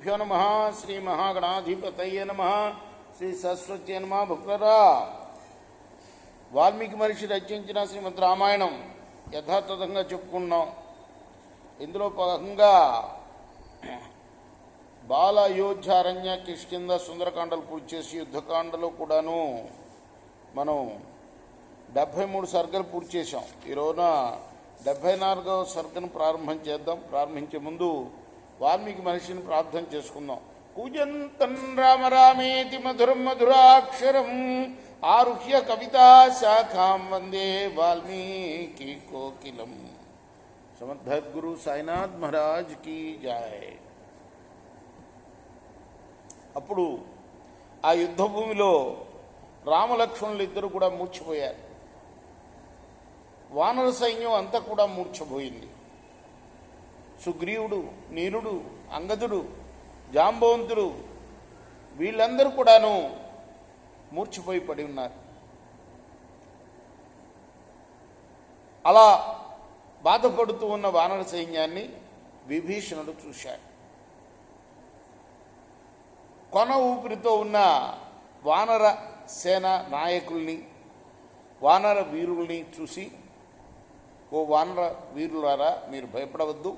గురుభ్యో నమ. శ్రీ మహాగణాధిపతయే నమ. శ్రీ సరస్వతి నమ. భక్తులరా, వాల్మీకి మహర్షి రచించిన శ్రీమద్ రామాయణం యథాతథంగా చెప్పుకున్నాం. ఇందులో భాగంగా బాల, అయోధ్య, అరణ్య, కిష్కింద, సుందరకాండలు పూర్తి చేసి యుద్ధకాండలో కూడాను మనం 73 సర్గలు పూర్తి చేశాం. ఈ రోజున 74వ సర్గను ప్రారంభం చేద్దాం. ప్రారంభించే ముందు వాల్మీకి మహర్షిని ప్రార్థన చేసుకుందాం. కూజంతం రామ రామేతి మధురం మధురాక్షరం ఆరుహ్య కవితా శాఖాం వందే వాల్మీకి కోకిలం. సమర్థగురు సాయినాథ్ మహారాజ్ కీ జై. అప్పుడు ఆ యుద్ధ భూమిలో రామలక్ష్మణులు ఇద్దరు కూడా మూర్ఛపోయారు. వానర సైన్యం అంతా కూడా మూర్ఛపోయింది. సుగ్రీవుడు, నీరుడు, అంగదుడు, జాంబవంతుడు వీళ్ళందరూ కూడాను మూర్ఛపోయి పడి ఉన్నారు. అలా బాధపడుతూ ఉన్న వానర సైన్యాన్ని విభీషణుడు చూశాడు. కొన ఊపిరితో ఉన్న వానర సేన నాయకుల్ని, వానర వీరుల్ని చూసి, ఓ వానర వీరులారా, మీరు భయపడవద్దు.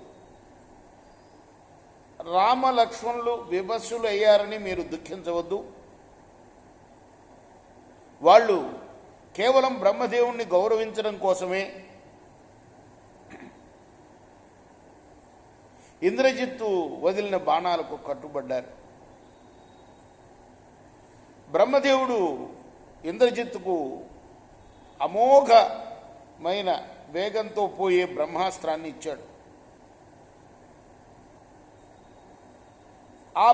రామ లక్ష్మణులు వివశులు అయ్యారని మీరు దుఃఖించవద్దు. వాళ్ళు కేవలం బ్రహ్మదేవుణ్ణి గౌరవించడం కోసమే ఇంద్రజిత్తు వదిలిన బాణాలకు కట్టుబడ్డారు. బ్రహ్మదేవుడు ఇంద్రజిత్తుకు అమోఘమైన వేగంతో పోయే బ్రహ్మాస్త్రాన్ని ఇచ్చాడు. ఆ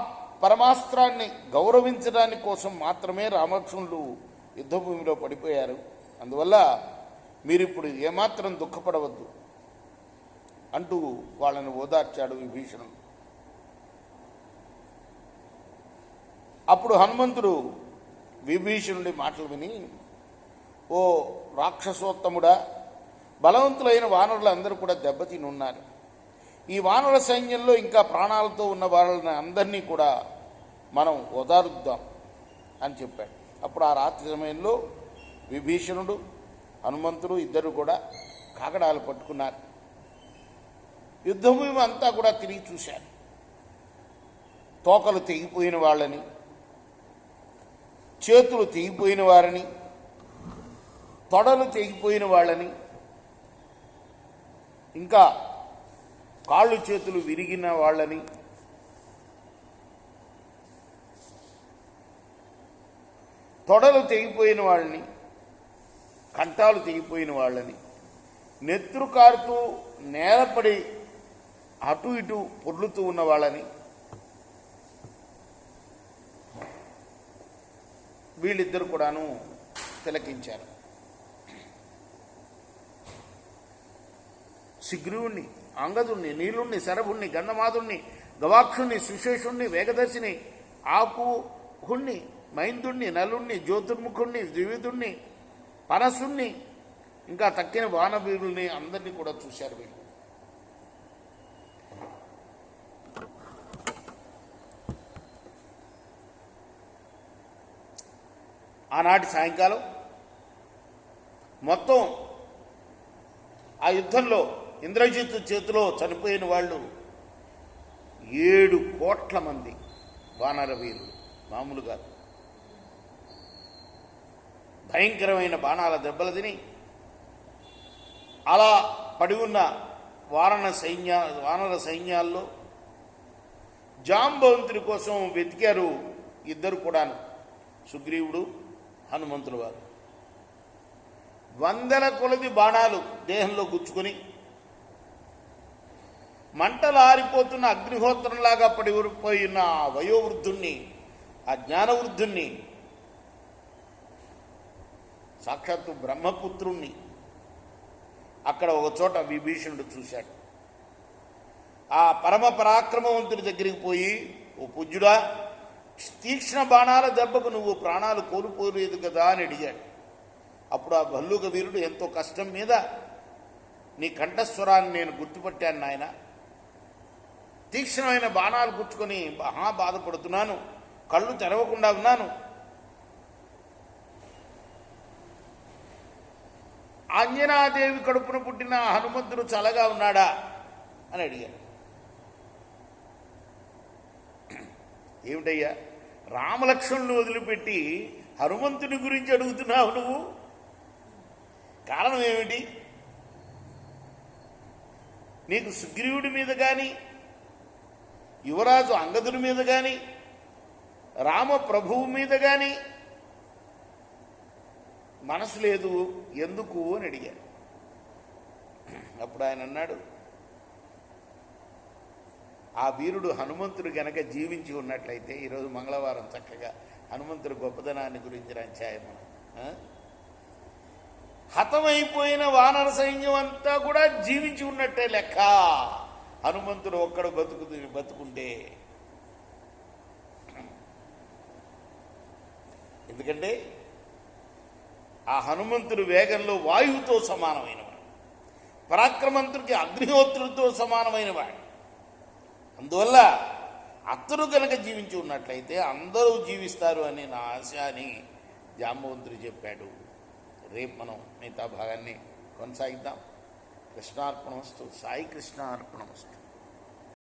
పరమాస్త్రాన్ని గౌరవించడానికి కోసం మాత్రమే రామలక్ష్మణులు యుద్ధభూమిలో పడిపోయారు. అందువల్ల మీరిప్పుడు ఏమాత్రం దుఃఖపడవద్దు అంటూ వాళ్ళని ఓదార్చాడు విభీషణుడు. అప్పుడు హనుమంతుడు విభీషణుడి మాటలు విని, ఓ రాక్షసోత్తముడా, బలవంతులైన వానరులు అందరూ కూడా దెబ్బతిని ఉన్నారు. ఈ వానర సైన్యంలో ఇంకా ప్రాణాలతో ఉన్న వాళ్ళని అందరినీ కూడా మనం ఓదారుద్దాం అని చెప్పాడు. అప్పుడు ఆ రాత్రి సమయంలో విభీషణుడు, హనుమంతుడు ఇద్దరు కూడా కాకడాలు పట్టుకున్నారు. యుద్ధభూమి అంతా కూడా తిరిగి చూశారు. తోకలు తెగిపోయిన వాళ్ళని, చేతులు తెగిపోయిన వారిని, తొడలు తెగిపోయిన వాళ్ళని, ఇంకా కాళ్ళు చేతులు విరిగిన వాళ్ళని, తొడలు తెగిపోయిన వాళ్ళని, కంఠాలు తెగిపోయిన వాళ్ళని, నెత్తురు కారుతూ నేలపడి అటు ఇటు పొర్లుతూ ఉన్న వాళ్ళని, వీళ్ళిద్దరు కూడాను తిలకించారు. సుగ్రీవుణ్ణి, అంగదుణ్ణి, నీలుణ్ణి, శరభుణ్ణి, గంధమాదుణ్ణి, గవాక్షుణ్ణి, సుశేషుణ్ణి, వేగదర్శిని, ఆకుహుణ్ణి, మైందుణ్ణి, నలుణ్ణి, జ్యోతిర్ముఖుణ్ణి, ద్వివిధుణ్ణి, పనసుణ్ణి, ఇంకా తక్కిన వానవీరుల్ని అందరినీ కూడా చూశారు. వీళ్ళు ఆనాటి సాయంకాలం మొత్తం ఆ యుద్ధంలో ఇంద్రజిత్తు చేతిలో చనిపోయిన వాళ్ళు 7 కోట్ల మంది వానర వీరులు. మామూలుగా భయంకరమైన బాణాల దెబ్బలు తిని అలా పడి ఉన్న వానర సైన్యాల్లో జాంబవంతుడి కోసం వెతికారు ఇద్దరు కూడాను, సుగ్రీవుడు, హనుమంతుల వారు. 100ల కొలది బాణాలు దేహంలో గుచ్చుకొని మంటలు ఆరిపోతున్న అగ్నిహోత్రంలాగా పడిపోయిన ఆ వయోవృద్ధుణ్ణి, ఆ జ్ఞానవృద్ధుణ్ణి, సాక్షాత్తు బ్రహ్మపుత్రుణ్ణి అక్కడ ఒక చోట విభీషణుడు చూశాడు. ఆ పరమ పరాక్రమవంతుడి దగ్గరికి పోయి, ఓ పూజ్యుడా, తీక్ష్ణ బాణాల దెబ్బకు నువ్వు ప్రాణాలు కోల్పోలేదు కదా అని అడిగాడు. అప్పుడు ఆ భల్లూక వీరుడు ఎంతో కష్టం మీద, నీ కంఠస్వరాన్ని నేను గుర్తుపట్టాను నాయన, తీక్ష్ణమైన బాణాలు గుచ్చుకొని మహా బాధపడుతున్నాను, కళ్ళు తెరవకుండా ఉన్నాను. అంజనాదేవి కడుపున పుట్టిన హనుమంతుడు చల్లగా ఉన్నాడా అని అడిగాడు. ఏమిటయ్యా, రామలక్ష్మణులు వదిలిపెట్టి హనుమంతుని గురించి అడుగుతున్నావు నువ్వు? కారణం ఏమిటి? నీకు సుగ్రీవుడి మీద కానీ, యువరాజు అంగదుడి మీద కానీ, రామ ప్రభువు మీద కానీ మనసు లేదు ఎందుకు అని అడిగాడు. అప్పుడు ఆయన అన్నాడు, ఆ వీరుడు హనుమంతుడు గనక జీవించి ఉన్నట్లయితే ఈరోజు మంగళవారం చక్కగా హనుమంతుడి గొప్పదనాన్ని గురించి అధ్యాయము. హతమైపోయిన వానర సైన్యం అంతా కూడా జీవించి ఉన్నట్టే లెక్క, హనుమంతుడు ఒక్కడు బతుకుంటే. ఎందుకంటే ఆ హనుమంతుడు వేగంలో వాయువుతో సమానమైనవాడు, పరాక్రమంతుడికి అగ్నిహోత్రుడితో సమానమైనవాడు. అందువల్ల అతడు కనుక జీవించి ఉన్నట్లయితే అందరూ జీవిస్తారు అని నా ఆశ అని జాంబవంతుడు చెప్పాడు. రేపు మనం మిగతా భాగాన్ని కొనసాగిద్దాం. కృష్ణార్పణమస్తు. సాయి కృష్ణార్పణమస్తు.